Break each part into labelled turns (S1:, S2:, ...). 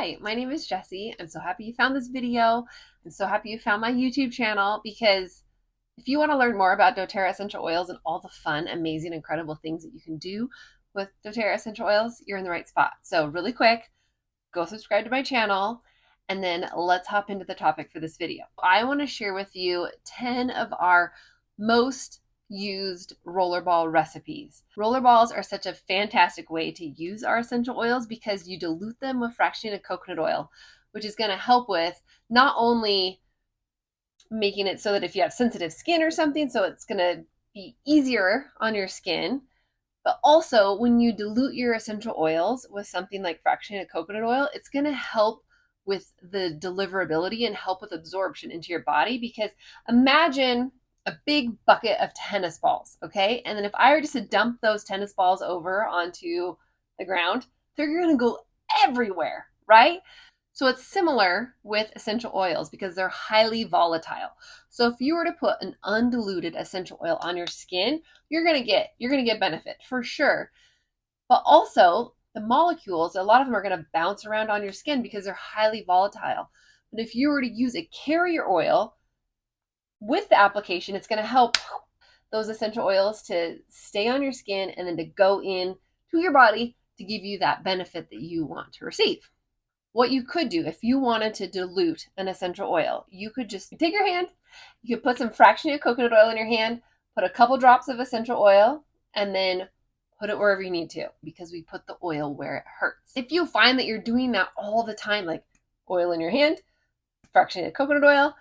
S1: Hi, my name is Jessie. I'm so happy you found this video. I'm so happy you found my YouTube channel because if you want to learn more about doTERRA essential oils and all the fun, amazing, incredible things that you can do with doTERRA essential oils, you're in the right spot. So really quick, go subscribe to my channel and then let's hop into the topic for this video. I want to share with you 10 of our most used rollerball recipes. Rollerballs are such a fantastic way to use our essential oils because you dilute them with fractionated coconut oil, which is going to help with not only making it so that if you have sensitive skin or something, so it's going to be easier on your skin, but also when you dilute your essential oils with something like fractionated coconut oil, it's going to help with the deliverability and help with absorption into your body. Because imagine a big bucket of tennis balls, okay? And then if I were just to dump those tennis balls over onto the ground, they're going to go everywhere, right? So it's similar with essential oils because they're highly volatile. So if you were to put an undiluted essential oil on your skin, you're going to get benefit for sure. But also the molecules, a lot of them are going to bounce around on your skin because they're highly volatile. But if you were to use a carrier oil with the application, it's going to help those essential oils to stay on your skin and then to go in to your body to give you that benefit that you want to receive. What you could do if you wanted to dilute an essential oil, you could just take your hand, you could put some fractionated coconut oil in your hand, put a couple drops of essential oil, and then put it wherever you need to, because we put the oil where it hurts. If you find that you're doing that all the time, like oil in your hand, fractionated coconut oil,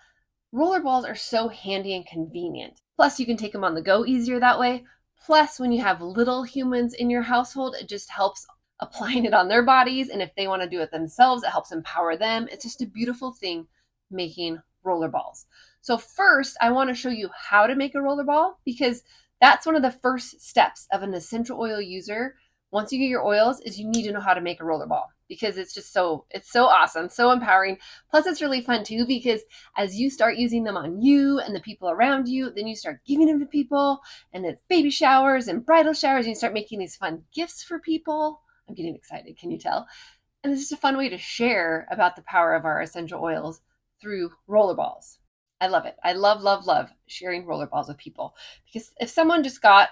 S1: rollerballs are so handy and convenient. Plus, you can take them on the go easier that way. Plus, when you have little humans in your household, it just helps applying it on their bodies. And if they want to do it themselves, it helps empower them. It's just a beautiful thing making rollerballs. So first, I want to show you how to make a rollerball because that's one of the first steps of an essential oil user. Once you get your oils, is you need to know how to make a rollerball because it's so awesome, so empowering. Plus, it's really fun too because as you start using them on you and the people around you, then you start giving them to people, and it's baby showers and bridal showers, and you start making these fun gifts for people. I'm getting excited, can you tell? And it's just a fun way to share about the power of our essential oils through rollerballs. I love it. I love sharing rollerballs with people because if someone just got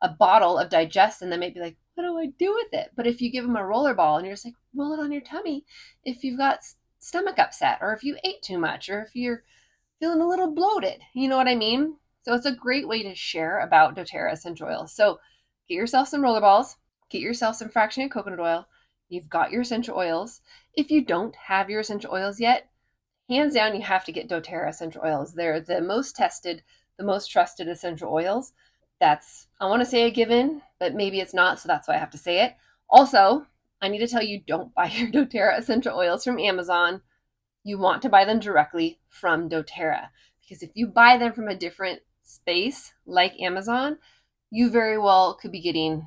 S1: a bottle of Digest and they might be like, what do I do with it? But if you give them a rollerball and you're just like, roll it on your tummy if you've got stomach upset or if you ate too much or if you're feeling a little bloated, you know what I mean? So it's a great way to share about doTERRA essential oils. So get yourself some rollerballs, get yourself some fractionated coconut oil. You've got your essential oils. If you don't have your essential oils yet, hands down, you have to get doTERRA essential oils. They're the most tested, the most trusted essential oils. That's, I want to say a given, but maybe it's not, so that's why I have to say it. Also, I need to tell you, don't buy your doTERRA essential oils from Amazon. You want to buy them directly from doTERRA because if you buy them from a different space like Amazon, you very well could be getting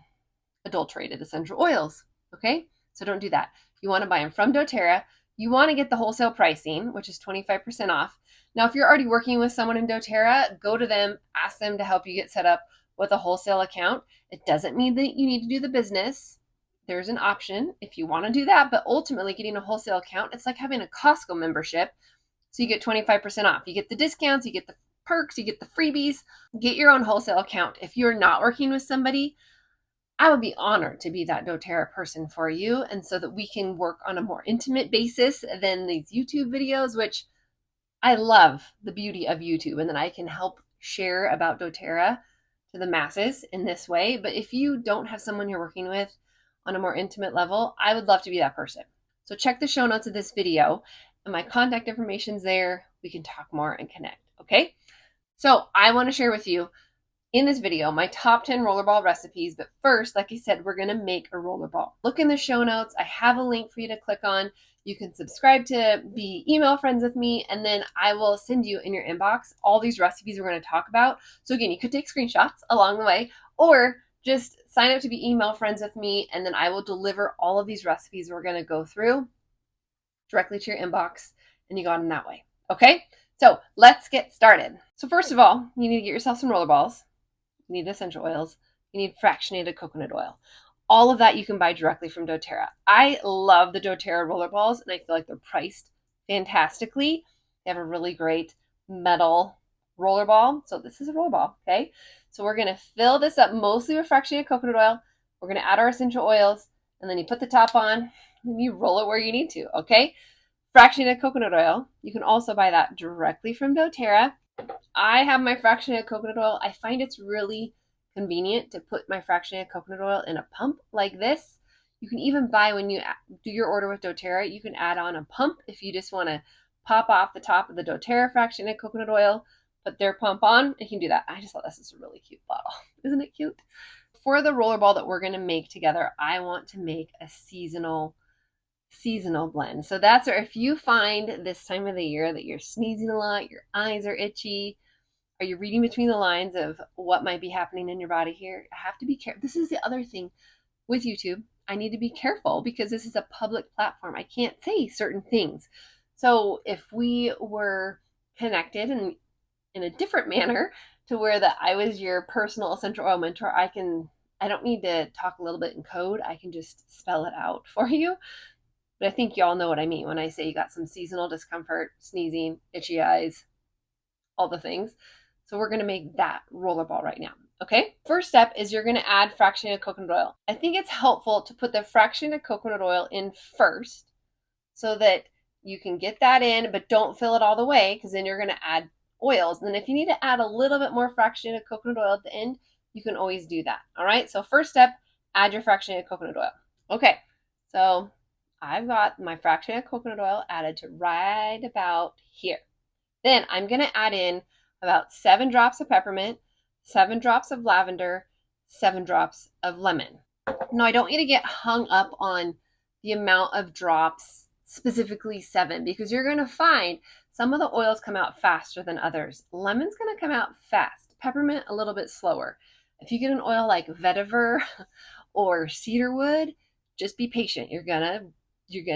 S1: adulterated essential oils, okay? So don't do that. You want to buy them from doTERRA. You want to get the wholesale pricing, which is 25% off. Now, if you're already working with someone in doTERRA, go to them, ask them to help you get set up with a wholesale account. It doesn't mean that you need to do the business. There's an option if you want to do that, but ultimately getting a wholesale account, it's like having a Costco membership. So you get 25% off. You get the discounts, you get the perks, you get the freebies. Get your own wholesale account. If you're not working with somebody, I would be honored to be that doTERRA person for you, and so that we can work on a more intimate basis than these YouTube videos, which I love the beauty of YouTube, and then I can help share about doTERRA to the masses in this way. But if you don't have someone you're working with on a more intimate level, I would love to be that person. So check the show notes of this video, and my contact information's there. We can talk more and connect, okay? So I want to share with you in this video my top 10 rollerball recipes, but first, like I said, we're going to make a rollerball. Look in the show notes. I have a link for you to click on. You can subscribe to be email friends with me, and then I will send you in your inbox all these recipes we're going to talk about. So again, you could take screenshots along the way, or just sign up to be email friends with me, and then I will deliver all of these recipes we're going to go through directly to your inbox, and you got them that way. Okay, so let's get started. So first of all, you need to get yourself some rollerballs. You need essential oils. You need fractionated coconut oil. All of that you can buy directly from doTERRA. I love the doTERRA roller balls, and I feel like they're priced fantastically. They have a really great metal roller ball. So this is a roller ball, okay? So we're gonna fill this up mostly with fractionated coconut oil. We're gonna add our essential oils, and then you put the top on, and you roll it where you need to, okay? Fractionated coconut oil, you can also buy that directly from doTERRA. I have my fractionated coconut oil. I find it's really convenient to put my fractionated coconut oil in a pump like this. You can even buy, when you do your order with doTERRA, you can add on a pump if you just want to pop off the top of the doTERRA fractionated coconut oil, put their pump on, you can do that. I just thought this is a really cute bottle. Isn't it cute? For the rollerball that we're going to make together, I want to make a seasonal blend. So that's where, if you find this time of the year that you're sneezing a lot, your eyes are itchy, are you reading between the lines of what might be happening in your body here? I have to be careful. This is the other thing with YouTube. I need to be careful because this is a public platform. I can't say certain things. So if we were connected in a different manner to where that I was your personal essential oil mentor, I don't need to talk a little bit in code. I can just spell it out for you. But I think y'all know what I mean when I say you got some seasonal discomfort, sneezing, itchy eyes, all the things. So we're going to make that rollerball right now. Okay. First step is you're going to add fractionated coconut oil. I think it's helpful to put the fractionated coconut oil in first so that you can get that in, but don't fill it all the way, because then you're going to add oils. And then if you need to add a little bit more fractionated coconut oil at the end, you can always do that. All right. So first step, add your fractionated coconut oil. Okay. So I've got my fractionated coconut oil added to right about here. Then I'm going to add in about 7 drops of peppermint, 7 drops of lavender, 7 drops of lemon. Now, I don't want you to get hung up on the amount of drops, specifically 7, because you're going to find some of the oils come out faster than others. Lemon's going to come out fast, peppermint a little bit slower. If you get an oil like vetiver or cedarwood, just be patient. You're going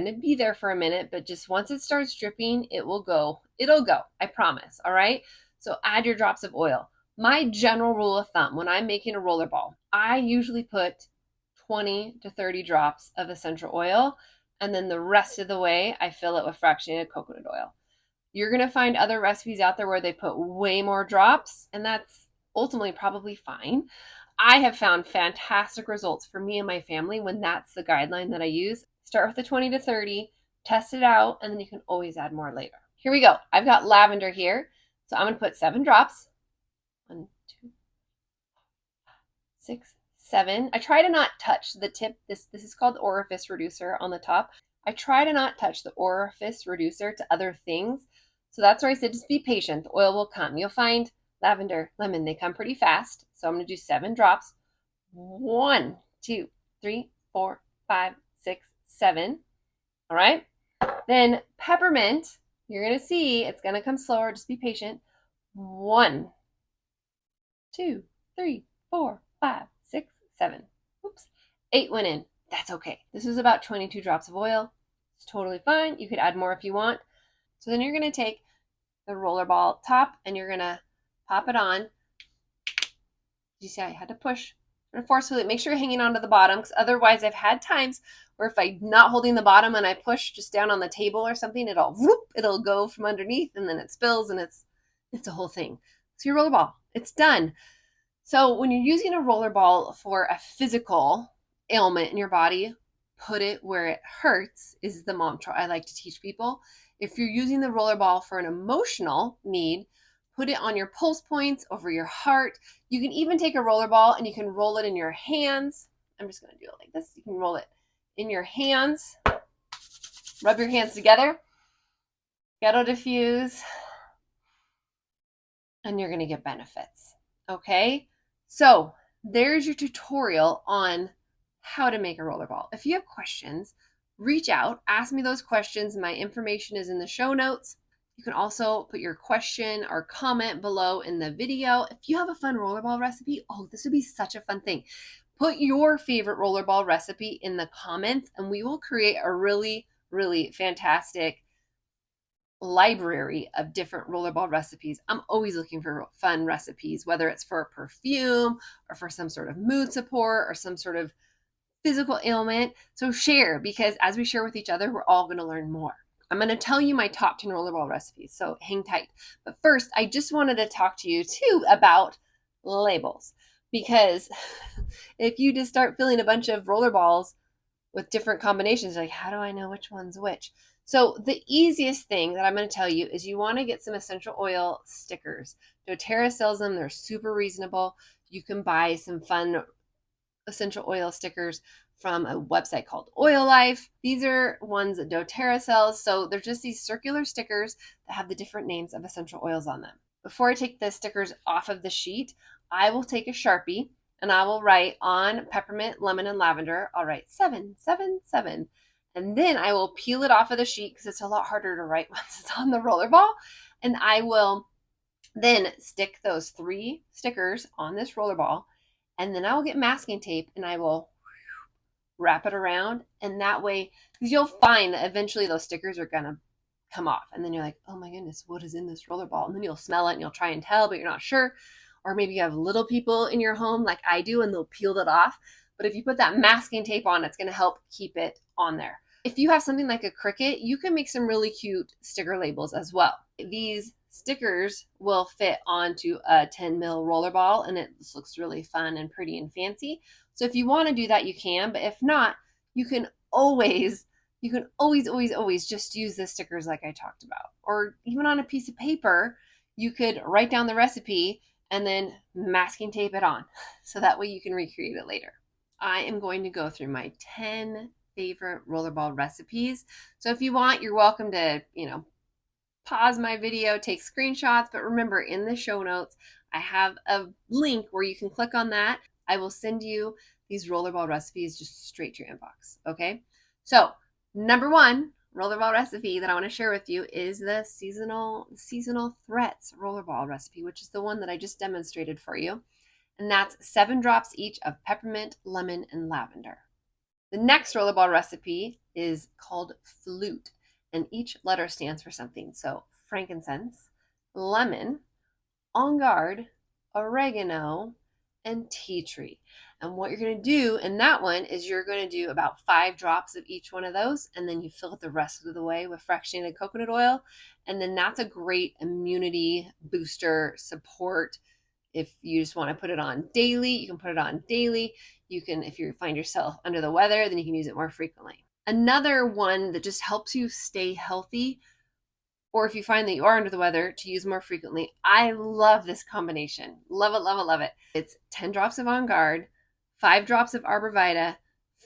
S1: to be there for a minute, but just once it starts dripping, it will go. It'll go, I promise. All right. So add your drops of oil. My general rule of thumb, when I'm making a roller ball, I usually put 20 to 30 drops of essential oil, and then the rest of the way I fill it with fractionated coconut oil. You're going to find other recipes out there where they put way more drops, and that's ultimately probably fine. I have found fantastic results for me and my family when that's the guideline that I use. Start with the 20 to 30, test it out, and then you can always add more later. Here we go. I've got lavender here. So I'm going to put 7 drops. 1, 2, 6, 7. I try to not touch the tip. This is called the orifice reducer on the top. I try to not touch the orifice reducer to other things. So that's where I said just be patient. The oil will come. You'll find lavender, lemon, they come pretty fast. So I'm going to do 7 drops. 1, 2, 3, 4, 5, 6, 7. All right. Then peppermint, you're going to see it's going to come slower. Just be patient. 1, 2, 3, 4, 5, 6, 7. Oops. 8 went in. That's okay. This is about 22 drops of oil. It's totally fine. You could add more if you want. So then you're going to take the rollerball top and you're going to pop it on. You see, I had to push forcefully. Make sure you're hanging onto the bottom, because otherwise I've had times where if I'm not holding the bottom and I push just down on the table or something, it'll go from underneath and then it spills and it's a whole thing. So your rollerball, it's done. So when you're using a rollerball for a physical ailment in your body, put it where it hurts is the mantra I like to teach people. If you're using the rollerball for an emotional need, put it on your pulse points, over your heart. You can even take a rollerball and you can roll it in your hands. I'm just going to do it like this. You can roll it in your hands. Rub your hands together. Ghetto diffuse. And you're going to get benefits. Okay? So there's your tutorial on how to make a rollerball. If you have questions, reach out. Ask me those questions. My information is in the show notes. You can also put your question or comment below in the video. If you have a fun rollerball recipe, this would be such a fun thing. Put your favorite rollerball recipe in the comments and we will create a really, really fantastic library of different rollerball recipes. I'm always looking for fun recipes, whether it's for a perfume or for some sort of mood support or some sort of physical ailment. So share, because as we share with each other, we're all going to learn more. I'm going to tell you my top 10 rollerball recipes, so hang tight. But first, I just wanted to talk to you too about labels, because if you just start filling a bunch of rollerballs with different combinations, like, how do I know which one's which? So the easiest thing that I'm going to tell you is you want to get some essential oil stickers. doTERRA sells them. They're super reasonable. You can buy some fun essential oil stickers from a website called Oil Life. These are ones that doTERRA sells. So they're just these circular stickers that have the different names of essential oils on them. Before I take the stickers off of the sheet, I will take a Sharpie and I will write on peppermint, lemon, and lavender, I'll write 777. And then I will peel it off of the sheet because it's a lot harder to write once it's on the rollerball. And I will then stick those 3 stickers on this rollerball. And then I will get masking tape and I will wrap it around. And that way, because you'll find that eventually those stickers are going to come off. And then you're like, oh my goodness, what is in this rollerball? And then you'll smell it and you'll try and tell, but you're not sure. Or maybe you have little people in your home like I do and they'll peel it off. But if you put that masking tape on, it's going to help keep it on there. If you have something like a Cricut, you can make some really cute sticker labels as well. These stickers will fit onto a 10 mil rollerball and it looks really fun and pretty and fancy. So if you want to do that, you can, but if not, you can always just use the stickers like I talked about. Or even on a piece of paper, you could write down the recipe and then masking tape it on. So that way you can recreate it later. I am going to go through my 10 favorite rollerball recipes. So if you want, you're welcome to, pause my video, take screenshots, but remember in the show notes, I have a link where you can click on that. I will send you these rollerball recipes just straight to your inbox. Okay. So number 1 rollerball recipe that I want to share with you is the seasonal threats rollerball recipe, which is the one that I just demonstrated for you. And that's 7 drops each of peppermint, lemon, and lavender. The next rollerball recipe is called flute, and each letter stands for something. So frankincense, lemon, on guard, oregano, and tea tree. And what you're going to do in that one is you're going to do about 5 drops of each one of those, and then you fill it the rest of the way with fractionated coconut oil. And then that's a great immunity booster support. If you just want to put it on daily, you can put it on daily. You can, if you find yourself under the weather, then you can use it more frequently. Another one that just helps you stay healthy, or if you find that you are under the weather, to use more frequently. I love this combination. Love it, love it, love it. It's 10 drops of On Guard, 5 drops of Arbor Vitae,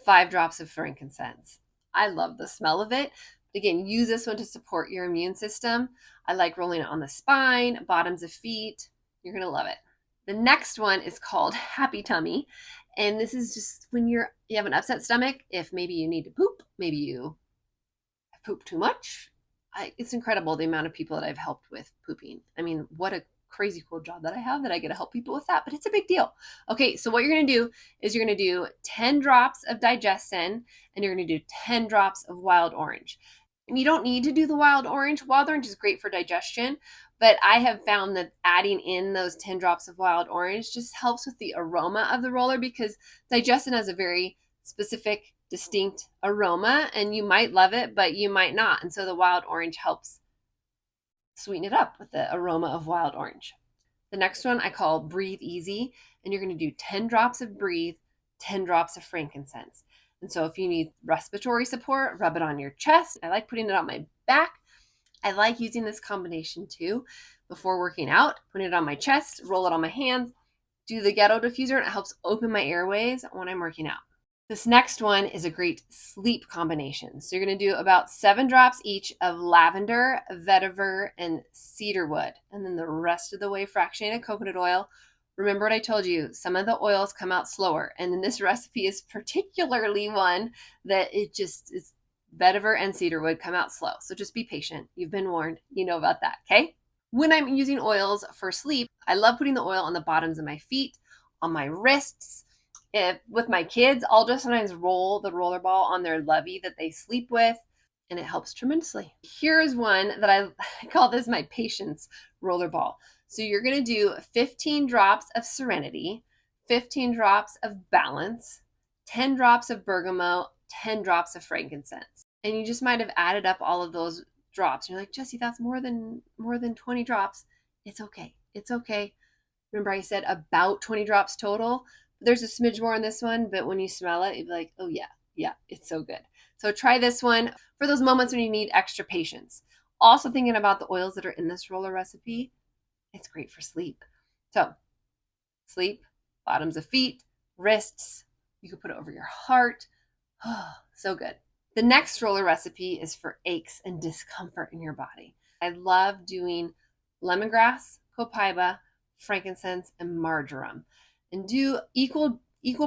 S1: 5 drops of frankincense. I love the smell of it. Again, use this one to support your immune system. I like rolling it on the spine, bottoms of feet. You're going to love it. The next one is called Happy Tummy. And this is just when you have an upset stomach, if maybe you need to poop, maybe you have pooped too much. It's incredible the amount of people that I've helped with pooping. I mean, what a crazy cool job that I have that I get to help people with that, but it's a big deal. Okay, so what you're going to do is you're going to do 10 drops of Digestin and you're going to do 10 drops of Wild Orange. And you don't need to do the Wild Orange. Wild Orange is great for digestion, but I have found that adding in those 10 drops of Wild Orange just helps with the aroma of the roller, because Digestin has a very specific, distinct aroma, and you might love it, but you might not. And so the Wild Orange helps sweeten it up with the aroma of Wild Orange. The next one I call Breathe Easy, and you're going to do 10 drops of Breathe, 10 drops of frankincense. And so if you need respiratory support, rub it on your chest. I like putting it on my back. I like using this combination too before working out. Putting it on my chest, roll it on my hands, do the ghetto diffuser, and it helps open my airways when I'm working out. This next one is a great sleep combination. So you're going to do about 7 drops each of lavender, vetiver, and cedarwood. And then the rest of the way fractionated coconut oil. Remember what I told you, some of the oils come out slower. And then this recipe is particularly one that it just is vetiver and cedarwood come out slow. So just be patient. You've been warned. You know about that, okay? When I'm using oils for sleep, I love putting the oil on the bottoms of my feet, on my wrists. With my kids, I'll just sometimes roll the roller ball on their lovey that they sleep with, and it helps tremendously. Here's one that I call this my patience roller ball. So you're going to do 15 drops of Serenity, 15 drops of Balance, 10 drops of bergamot, 10 drops of frankincense. And you just might have added up all of those drops. You're like, Jesse, that's more than 20 drops. It's okay. It's okay. Remember I said about 20 drops total? There's a smidge more on this one, but when you smell it, you'll be like, oh yeah, it's so good. So try this one for those moments when you need extra patience. Also thinking about the oils that are in this roller recipe, it's great for sleep. So sleep, bottoms of feet, wrists. You can put it over your heart. Oh, so good. The next roller recipe is for aches and discomfort in your body. I love doing lemongrass, copaiba, frankincense, and marjoram, and do equal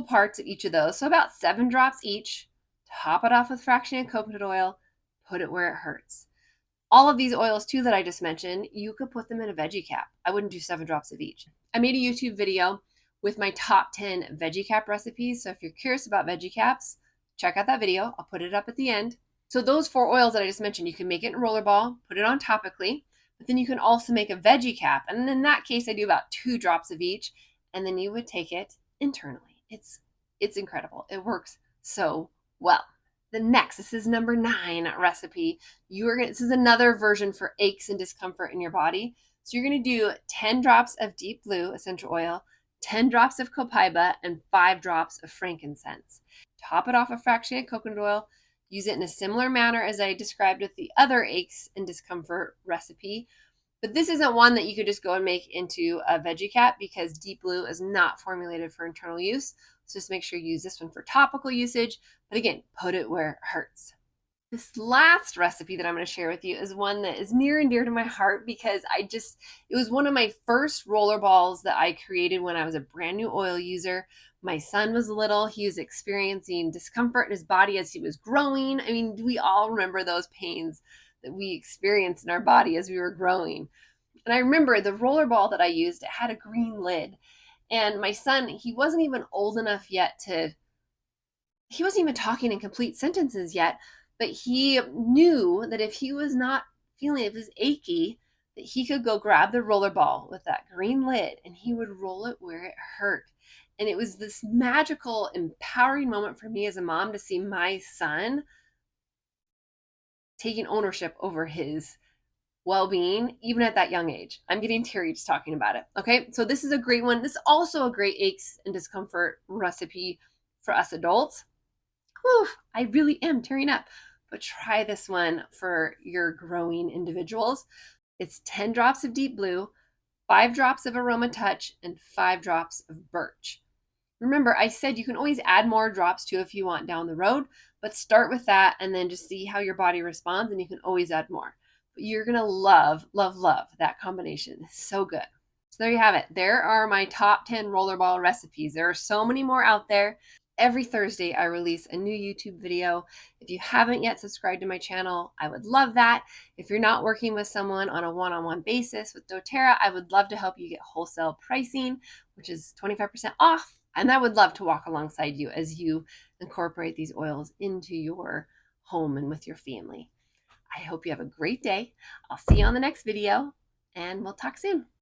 S1: parts of each of those. So about 7 drops each. Top it off with fractionated coconut oil. Put it where it hurts. All of these oils too that I just mentioned, you could put them in a veggie cap. I wouldn't do 7 drops of each. I made a YouTube video with my top 10 veggie cap recipes. So if you're curious about veggie caps, check out that video. I'll put it up at the end. So those 4 oils that I just mentioned, you can make it in a roller ball, put it on topically, but then you can also make a veggie cap. And in that case, I do about 2 drops of each, and then you would take it internally. It's incredible. It works so well. This is number 9 recipe. This is another version for aches and discomfort in your body. So you're going to do 10 drops of deep blue essential oil, 10 drops of copaiba, and 5 drops of frankincense. Top it off with fractionated coconut oil. Use it in a similar manner as I described with the other aches and discomfort recipe. But this isn't one that you could just go and make into a veggie cap because deep blue is not formulated for internal use. So just make sure you use this one for topical usage. But again, put it where it hurts. This last recipe that I'm going to share with you is one that is near and dear to my heart because it was one of my first roller balls that I created when I was a brand new oil user. My son was little. He was experiencing discomfort in his body as he was growing. I mean, we all remember those pains that we experienced in our body as we were growing. And I remember the roller ball that I used, it had a green lid. And my son, he wasn't even old enough yet he wasn't even talking in complete sentences yet, but he knew that if he was not feeling, if it was achy, that he could go grab the roller ball with that green lid and he would roll it where it hurt. And it was this magical, empowering moment for me as a mom to see my son taking ownership over his well-being, even at that young age. I'm getting teary just talking about it. Okay, so this is a great one. This is also a great aches and discomfort recipe for us adults. Whew, I really am tearing up, but try this one for your growing individuals. It's 10 drops of deep blue, 5 drops of aroma touch, and 5 drops of birch. Remember, I said you can always add more drops too if you want down the road, but start with that and then just see how your body responds, and you can always add more. But you're going to love, love, love that combination. It's so good. So there you have it. There are my top 10 rollerball recipes. There are so many more out there. Every Thursday, I release a new YouTube video. If you haven't yet subscribed to my channel, I would love that. If you're not working with someone on a one-on-one basis with doTERRA, I would love to help you get wholesale pricing, which is 25% off. And I would love to walk alongside you as you incorporate these oils into your home and with your family. I hope you have a great day. I'll see you on the next video, and we'll talk soon.